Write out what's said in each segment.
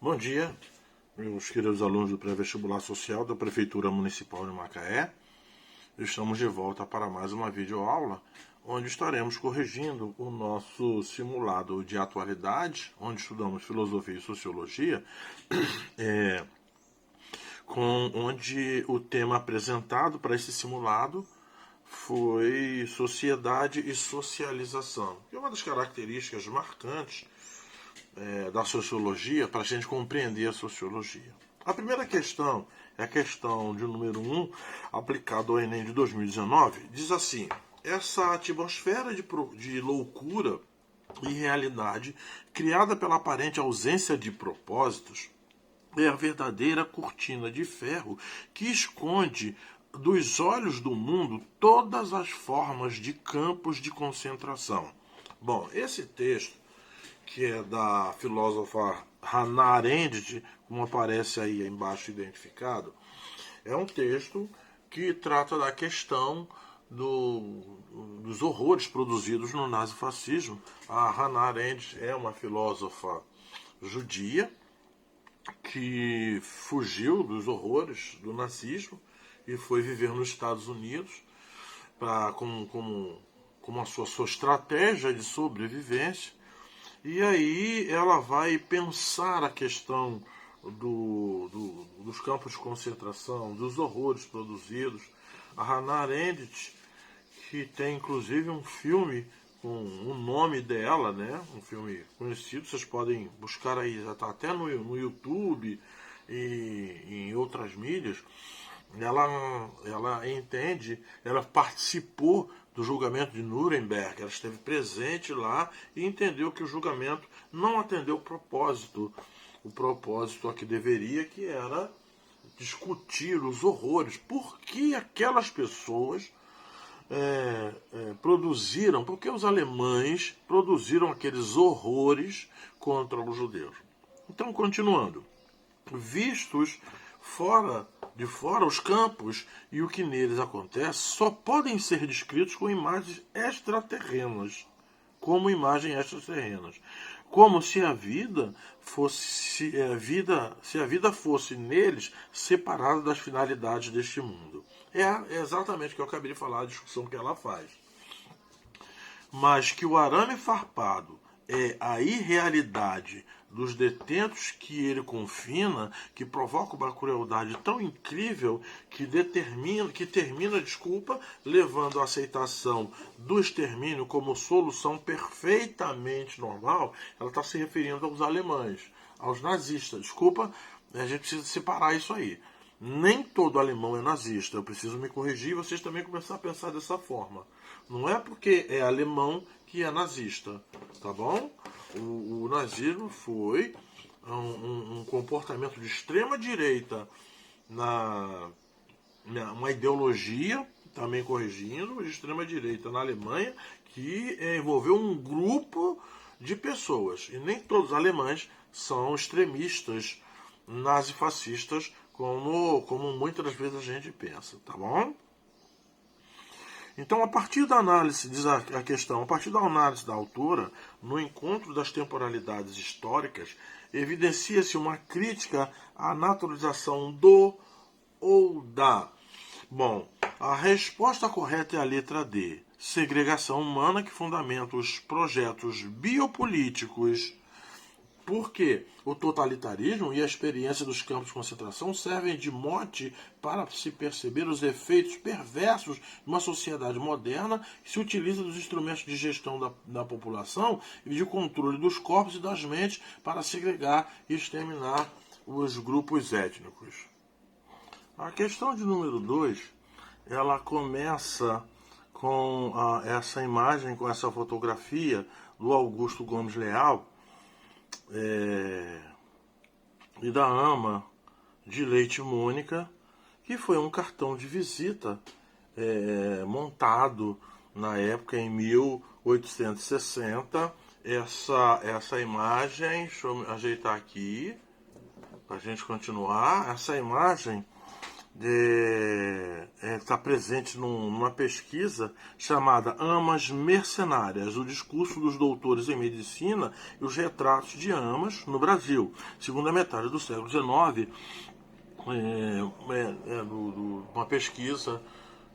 Bom dia, meus queridos alunos do pré-vestibular social da Prefeitura Municipal de Macaé. Estamos de volta para mais uma videoaula, onde estaremos corrigindo o nosso simulado de atualidade, onde estudamos filosofia e sociologia, onde o tema apresentado para esse simulado foi sociedade e socialização, que é uma das características marcantes da sociologia para a gente compreender a sociologia. A primeira questão é a questão de número 1, aplicado ao Enem de 2019, diz assim: essa atmosfera de loucura e realidade criada pela aparente ausência de propósitos é a verdadeira cortina de ferro que esconde dos olhos do mundo todas as formas de campos de concentração. Bom, esse texto, que é da filósofa Hannah Arendt, como aparece aí embaixo identificado, é um texto que trata da questão dos horrores produzidos no nazifascismo. A Hannah Arendt é uma filósofa judia que fugiu dos horrores do nazismo e foi viver nos Estados Unidos como a sua estratégia de sobrevivência. E aí ela vai pensar a questão dos campos de concentração, dos horrores produzidos. A Hannah Arendt, que tem inclusive um filme com o nome dela, né? Um filme conhecido, vocês podem buscar aí, já está até no YouTube e em outras mídias. Ela entende, ela participou do julgamento de Nuremberg, ela esteve presente lá e entendeu que o julgamento não atendeu o propósito a que deveria, que era discutir os horrores. Por que aquelas pessoas produziram, porque os alemães produziram aqueles horrores contra os judeus. Então, continuando, vistos de fora, os campos e o que neles acontece só podem ser descritos com imagens extraterrenas, como se a vida fosse neles separada das finalidades deste mundo. É exatamente o que eu acabei de falar, a discussão que ela faz. Mas que o arame farpado é a irrealidade dos detentos que ele confina, que provoca uma crueldade tão incrível que termina, levando à aceitação do extermínio como solução perfeitamente normal. Ela está se referindo aos alemães, aos nazistas. A gente precisa separar isso aí. Nem todo alemão é nazista. Eu preciso me corrigir e vocês também começar a pensar dessa forma. Não é porque é alemão que é nazista, tá bom? O nazismo foi um comportamento de extrema direita, uma ideologia, também corrigindo, de extrema direita na Alemanha, que envolveu um grupo de pessoas. E nem todos os alemães são extremistas nazifascistas, como muitas das vezes a gente pensa, tá bom? Então, a partir da análise, diz a questão, a partir da análise da autora, no encontro das temporalidades históricas, evidencia-se uma crítica à naturalização do ou da. Bom, a resposta correta é a letra D. Segregação humana que fundamenta os projetos biopolíticos. Porque o totalitarismo e a experiência dos campos de concentração servem de mote para se perceber os efeitos perversos de uma sociedade moderna que se utiliza dos instrumentos de gestão da população e de controle dos corpos e das mentes para segregar e exterminar os grupos étnicos. A questão de número 2, ela começa com essa imagem, com essa fotografia do Augusto Gomes Leal, e da ama de Leite Mônica, que foi um cartão de visita montado na época em 1860. Essa imagem, deixa eu ajeitar aqui para a gente continuar. Essa imagem está presente numa pesquisa chamada Amas Mercenárias, o discurso dos doutores em medicina e os retratos de amas no Brasil, segunda metade do século XIX, uma pesquisa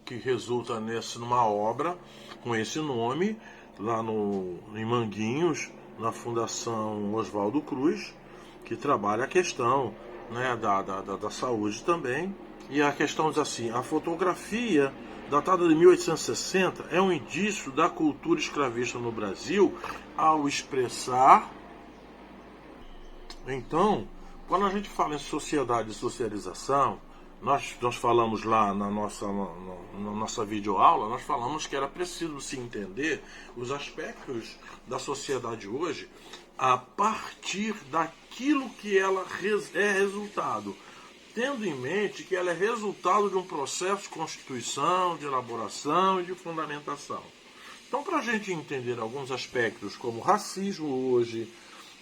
que resulta numa obra com esse nome, lá em Manguinhos, na Fundação Oswaldo Cruz, que trabalha a questão, né, da saúde também. E a questão diz assim: a fotografia datada de 1860 é um indício da cultura escravista no Brasil ao expressar. Então, quando a gente fala em sociedade e socialização, nós falamos lá na nossa videoaula, nós falamos que era preciso se entender os aspectos da sociedade hoje a partir daquilo que ela é resultado, tendo em mente que ela é resultado de um processo de constituição, de elaboração e de fundamentação. Então, para a gente entender alguns aspectos como o racismo hoje,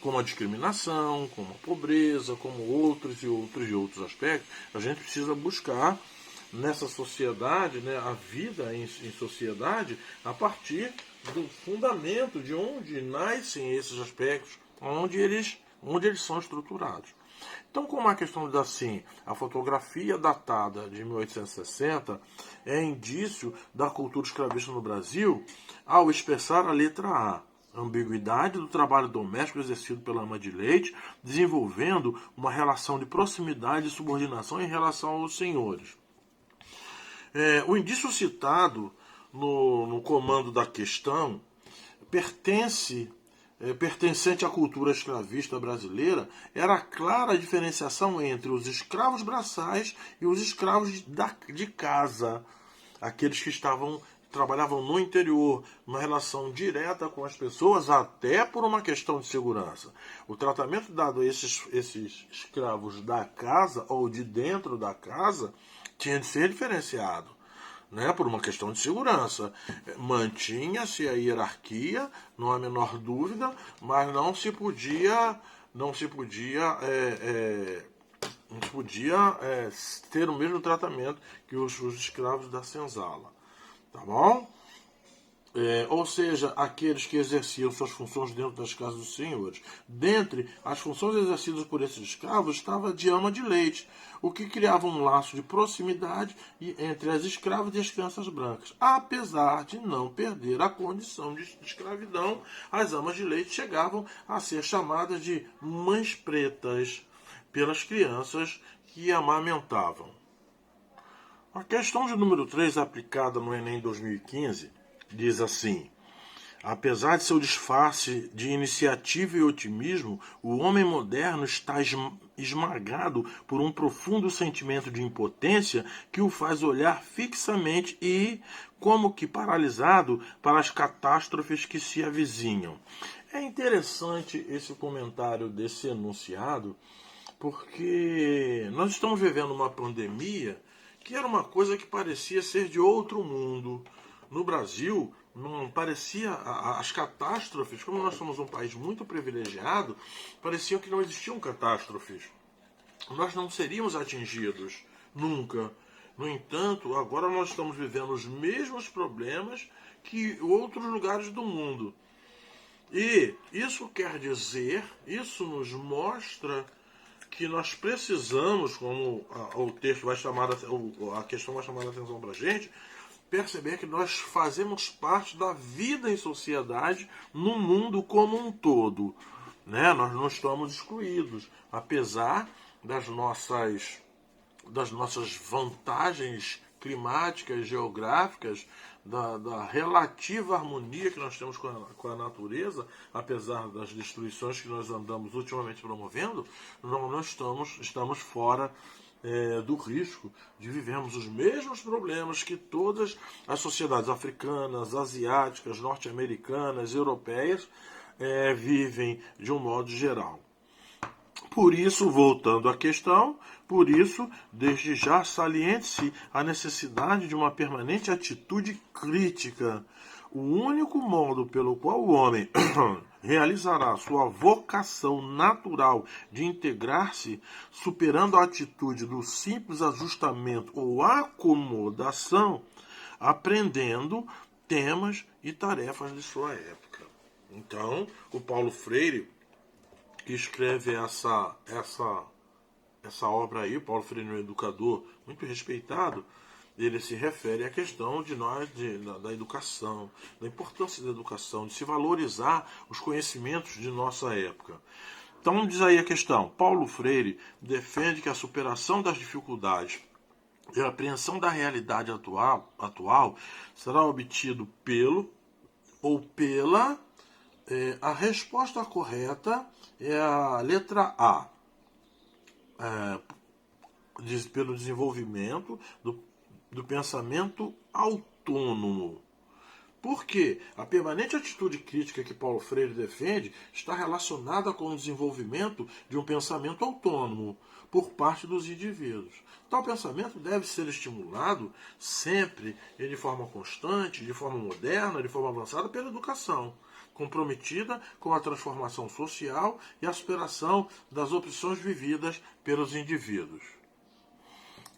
como a discriminação, como a pobreza, como outros aspectos, a gente precisa buscar nessa sociedade, né, a vida em sociedade, a partir do fundamento de onde nascem esses aspectos, onde eles são estruturados. Então, como a questão diz assim, a fotografia datada de 1860 é indício da cultura escravista no Brasil ao expressar a letra A, ambiguidade do trabalho doméstico exercido pela ama de leite, desenvolvendo uma relação de proximidade e subordinação em relação aos senhores. O indício citado no comando da questão pertencente à cultura escravista brasileira era a clara diferenciação entre os escravos braçais e os escravos de casa, aqueles que trabalhavam no interior, uma relação direta com as pessoas, até por uma questão de segurança. O tratamento dado a esses escravos da casa ou de dentro da casa tinha de ser diferenciado, né, por uma questão de segurança. Mantinha-se a hierarquia, não há a menor dúvida, mas não se podia ter o mesmo tratamento que os escravos da senzala. Tá bom? Ou seja, aqueles que exerciam suas funções dentro das casas dos senhores. Dentre as funções exercidas por esses escravos estava a de ama de leite, o que criava um laço de proximidade entre as escravas e as crianças brancas. Apesar de não perder a condição de escravidão, as amas de leite chegavam a ser chamadas de mães pretas pelas crianças que amamentavam. A questão de número 3, aplicada no Enem 2015, diz assim: apesar de seu disfarce de iniciativa e otimismo, o homem moderno está esmagado por um profundo sentimento de impotência que o faz olhar fixamente e, como que paralisado, para as catástrofes que se avizinham. É interessante esse comentário desse enunciado, porque nós estamos vivendo uma pandemia que era uma coisa que parecia ser de outro mundo. No Brasil, não parecia as catástrofes, como nós somos um país muito privilegiado, pareciam que não existiam catástrofes. Nós não seríamos atingidos nunca. No entanto, agora nós estamos vivendo os mesmos problemas que outros lugares do mundo. E isso quer dizer, isso nos mostra que nós precisamos, como o texto vai chamar, a questão vai chamar a atenção para a gente, perceber que nós fazemos parte da vida em sociedade no mundo como um todo, né? Nós não estamos excluídos, apesar das nossas vantagens climáticas, geográficas, da relativa harmonia que nós temos com a natureza, apesar das destruições que nós andamos ultimamente promovendo, nós estamos fora do risco de vivermos os mesmos problemas que todas as sociedades africanas, asiáticas, norte-americanas, europeias vivem de um modo geral. Por isso, voltando à questão, desde já saliente-se a necessidade de uma permanente atitude crítica. O único modo pelo qual o homem realizará sua vocação natural de integrar-se, superando a atitude do simples ajustamento ou acomodação, aprendendo temas e tarefas de sua época. Então, o Paulo Freire, que escreve essa obra aí, Paulo Freire, um educador muito respeitado, ele se refere à questão da educação, da importância da educação, de se valorizar os conhecimentos de nossa época. Então diz aí a questão, Paulo Freire defende que a superação das dificuldades e a apreensão da realidade atual será obtido pelo ou pela... a resposta correta é a letra A. Pelo desenvolvimento do pensamento autônomo. Por quê? A permanente atitude crítica que Paulo Freire defende está relacionada com o desenvolvimento de um pensamento autônomo por parte dos indivíduos. Tal pensamento deve ser estimulado sempre e de forma constante, de forma moderna, de forma avançada pela educação, comprometida com a transformação social e a superação das opções vividas pelos indivíduos.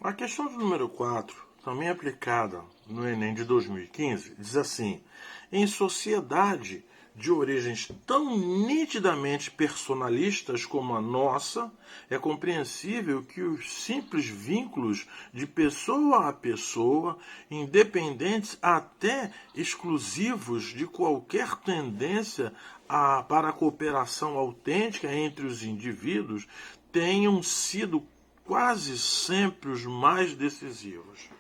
A questão do número 4, também aplicada no Enem de 2015, diz assim: em sociedade de origens tão nitidamente personalistas como a nossa, é compreensível que os simples vínculos de pessoa a pessoa, independentes até exclusivos de qualquer tendência para a cooperação autêntica entre os indivíduos, tenham sido quase sempre os mais decisivos.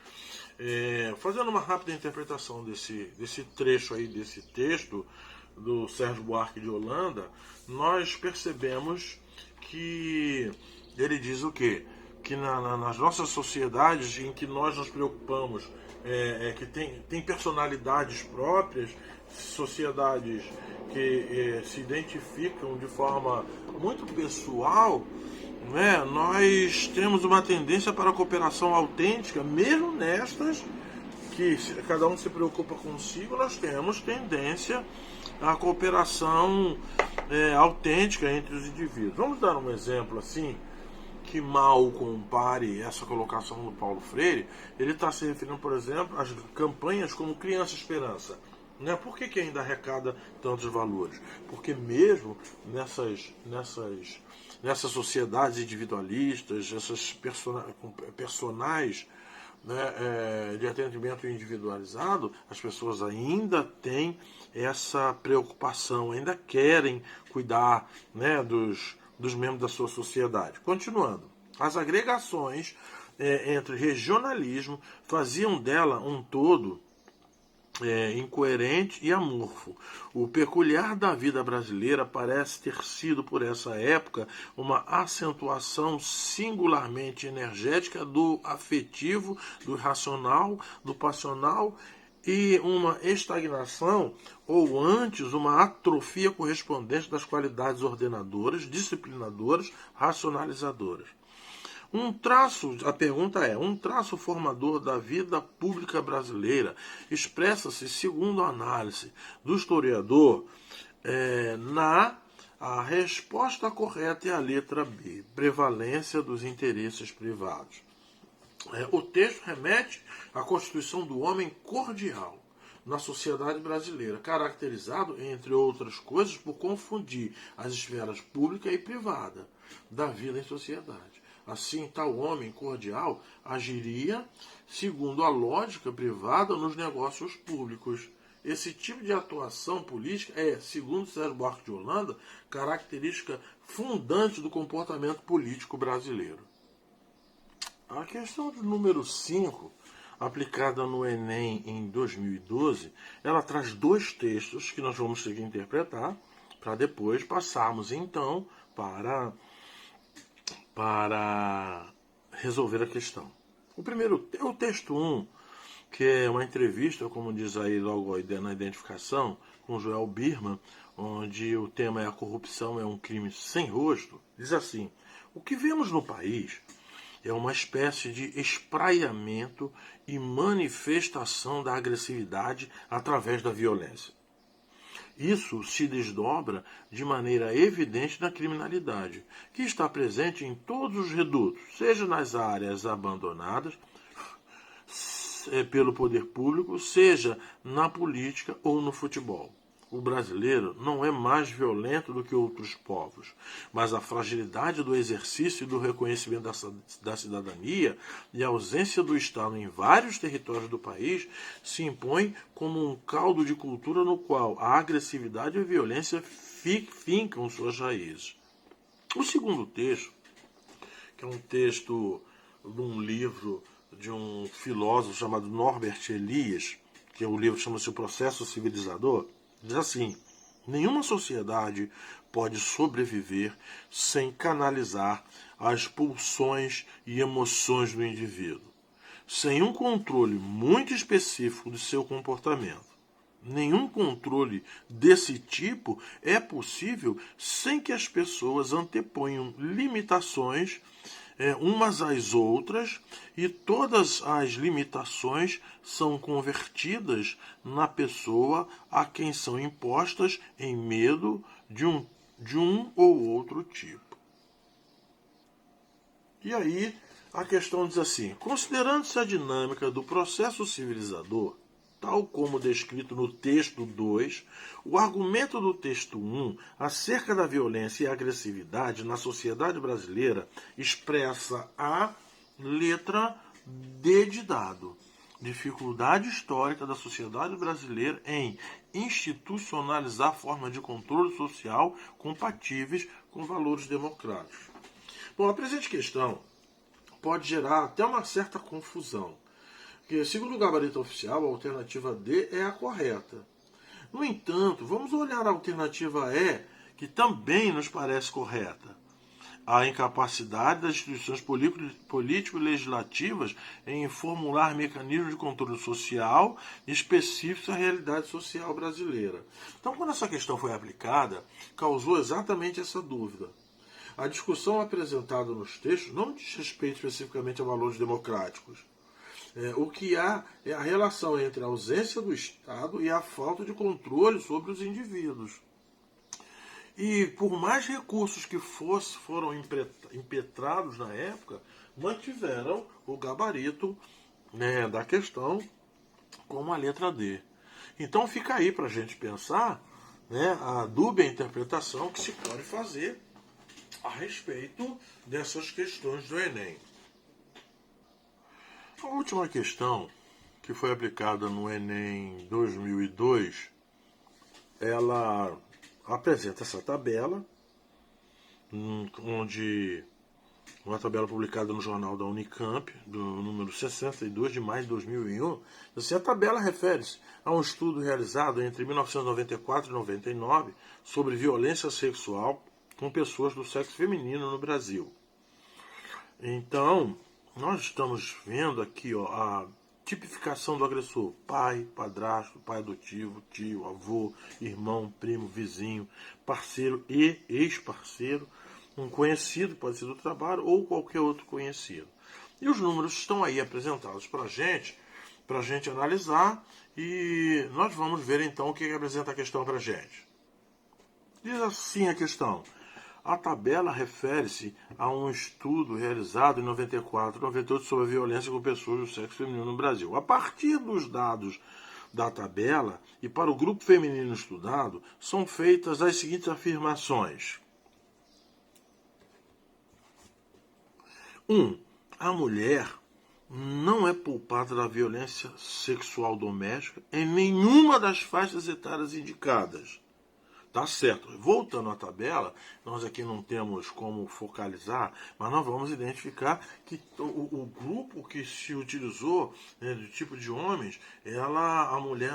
Fazendo uma rápida interpretação desse trecho aí, desse texto do Sérgio Buarque de Holanda, nós percebemos que ele diz o quê? Que nas nossas sociedades em que nós nos preocupamos, que tem personalidades próprias, sociedades que se identificam de forma muito pessoal, nós temos uma tendência para a cooperação autêntica, mesmo nestas que cada um se preocupa consigo, nós temos tendência à cooperação autêntica entre os indivíduos. Vamos dar um exemplo assim, que mal compare essa colocação do Paulo Freire. Ele está se referindo, por exemplo, às campanhas como Criança Esperança. Por que ainda arrecada tantos valores? Porque mesmo nessas sociedades individualistas, essas personagens de atendimento individualizado, as pessoas ainda têm essa preocupação, ainda querem cuidar dos membros da sua sociedade. Continuando, as agregações entre regionalismo faziam dela um todo incoerente e amorfo. O peculiar da vida brasileira parece ter sido, por essa época, uma acentuação singularmente energética do afetivo, do racional, do passional e uma estagnação, ou antes, uma atrofia correspondente das qualidades ordenadoras, disciplinadoras, racionalizadoras. A pergunta é, um traço formador da vida pública brasileira expressa-se, segundo a análise do historiador, a resposta correta é a letra B, prevalência dos interesses privados. O texto remete à constituição do homem cordial na sociedade brasileira, caracterizado, entre outras coisas, por confundir as esferas pública e privada da vida em sociedade. Assim, tal homem cordial agiria segundo a lógica privada nos negócios públicos. Esse tipo de atuação política é, segundo Sérgio Buarque de Holanda, característica fundante do comportamento político brasileiro. A questão do número 5, aplicada no Enem em 2012, ela traz dois textos que nós vamos ter que interpretar para depois passarmos então para resolver a questão. O primeiro é o texto 1, que é uma entrevista, como diz aí logo na identificação, com Joel Birman, onde o tema é a corrupção é um crime sem rosto. Diz assim: o que vemos no país é uma espécie de espraiamento e manifestação da agressividade através da violência. Isso se desdobra de maneira evidente na criminalidade, que está presente em todos os redutos, seja nas áreas abandonadas pelo poder público, seja na política ou no futebol. O brasileiro não é mais violento do que outros povos, mas a fragilidade do exercício e do reconhecimento da cidadania e a ausência do Estado em vários territórios do país se impõe como um caldo de cultura no qual a agressividade e a violência fincam suas raízes. O segundo texto, que é um texto de um livro de um filósofo chamado Norbert Elias, que o livro chama-se O Processo Civilizador, diz assim: nenhuma sociedade pode sobreviver sem canalizar as pulsões e emoções do indivíduo, sem um controle muito específico de seu comportamento. Nenhum controle desse tipo é possível sem que as pessoas anteponham limitações umas às outras, e todas as limitações são convertidas na pessoa a quem são impostas em medo de um ou outro tipo. E aí a questão diz assim: considerando-se a dinâmica do processo civilizador, tal como descrito no texto 2, o argumento do texto 1 acerca da violência e agressividade na sociedade brasileira expressa a letra D de dado. Dificuldade histórica da sociedade brasileira em institucionalizar formas de controle social compatíveis com valores democráticos. Bom, a presente questão pode gerar até uma certa confusão, porque, segundo o gabarito oficial, a alternativa D é a correta. No entanto, vamos olhar a alternativa E, que também nos parece correta. A incapacidade das instituições político-legislativas em formular mecanismos de controle social específicos à realidade social brasileira. Então, quando essa questão foi aplicada, causou exatamente essa dúvida. A discussão apresentada nos textos não diz respeito especificamente a valores democráticos. O que há é a relação entre a ausência do Estado e a falta de controle sobre os indivíduos. E por mais recursos que foram impetrados na época, mantiveram o gabarito da questão como a letra D. Então fica aí para a gente pensar a dúbia interpretação que se pode fazer a respeito dessas questões do Enem. A última questão, que foi aplicada no Enem 2002, ela apresenta essa tabela, onde uma tabela publicada no jornal da Unicamp, do número 62 de maio de 2001. Assim, a tabela refere-se a um estudo realizado entre 1994 e 1999 sobre violência sexual com pessoas do sexo feminino no Brasil. Então, nós estamos vendo aqui a tipificação do agressor: pai, padrasto, pai adotivo, tio, avô, irmão, primo, vizinho, parceiro e ex-parceiro, um conhecido, pode ser do trabalho, ou qualquer outro conhecido. E os números estão aí apresentados para a gente analisar, e nós vamos ver então o que apresenta a questão para a gente. Diz assim a questão: a tabela refere-se a um estudo realizado em 94 e 98 sobre a violência com pessoas do sexo feminino no Brasil. A partir dos dados da tabela e para o grupo feminino estudado, são feitas as seguintes afirmações. 1. A mulher não é poupada da violência sexual doméstica em nenhuma das faixas etárias indicadas. Tá certo. Voltando à tabela, nós aqui não temos como focalizar, mas nós vamos identificar que o grupo que se utilizou, do tipo de homens, a mulher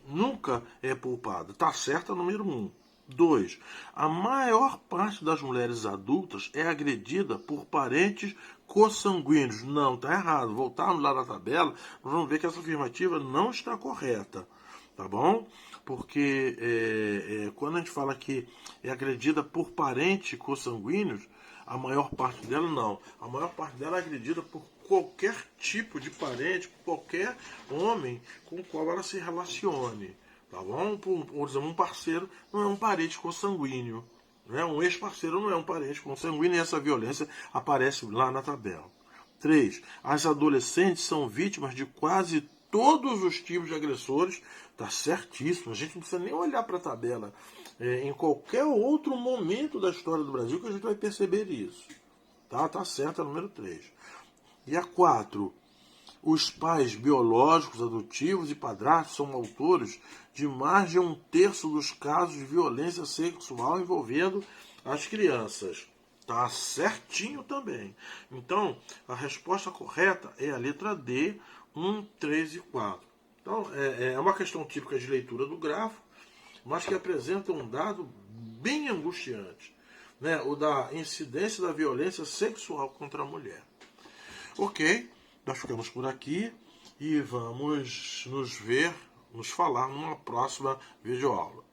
nunca é poupada. Tá certo, número 1. 2. A maior parte das mulheres adultas é agredida por parentes consanguíneos. Não, tá errado. Voltarmos lá na tabela, nós vamos ver que essa afirmativa não está correta. Tá bom? Porque quando a gente fala que é agredida por parentes consanguíneos, a maior parte dela não. A maior parte dela é agredida por qualquer tipo de parente, por qualquer homem com o qual ela se relacione. Tá bom? Por exemplo, um parceiro não é um parente consanguíneo. Né? Um ex-parceiro não é um parente consanguíneo e essa violência aparece lá na tabela. 3. As adolescentes são vítimas de quase todos os tipos de agressores. Tá certíssimo. A gente não precisa nem olhar para a tabela. Em qualquer outro momento da história do Brasil que a gente vai perceber isso. Tá certo, é o número 3. E a 4. Os pais biológicos, adotivos e padrastos são autores de mais de 1/3 dos casos de violência sexual envolvendo as crianças. Tá certinho também. Então, a resposta correta é a letra D, 1, 3 e 4. Então, é uma questão típica de leitura do grafo, mas que apresenta um dado bem angustiante, né? O da incidência da violência sexual contra a mulher. Ok, nós ficamos por aqui e vamos nos falar numa próxima videoaula.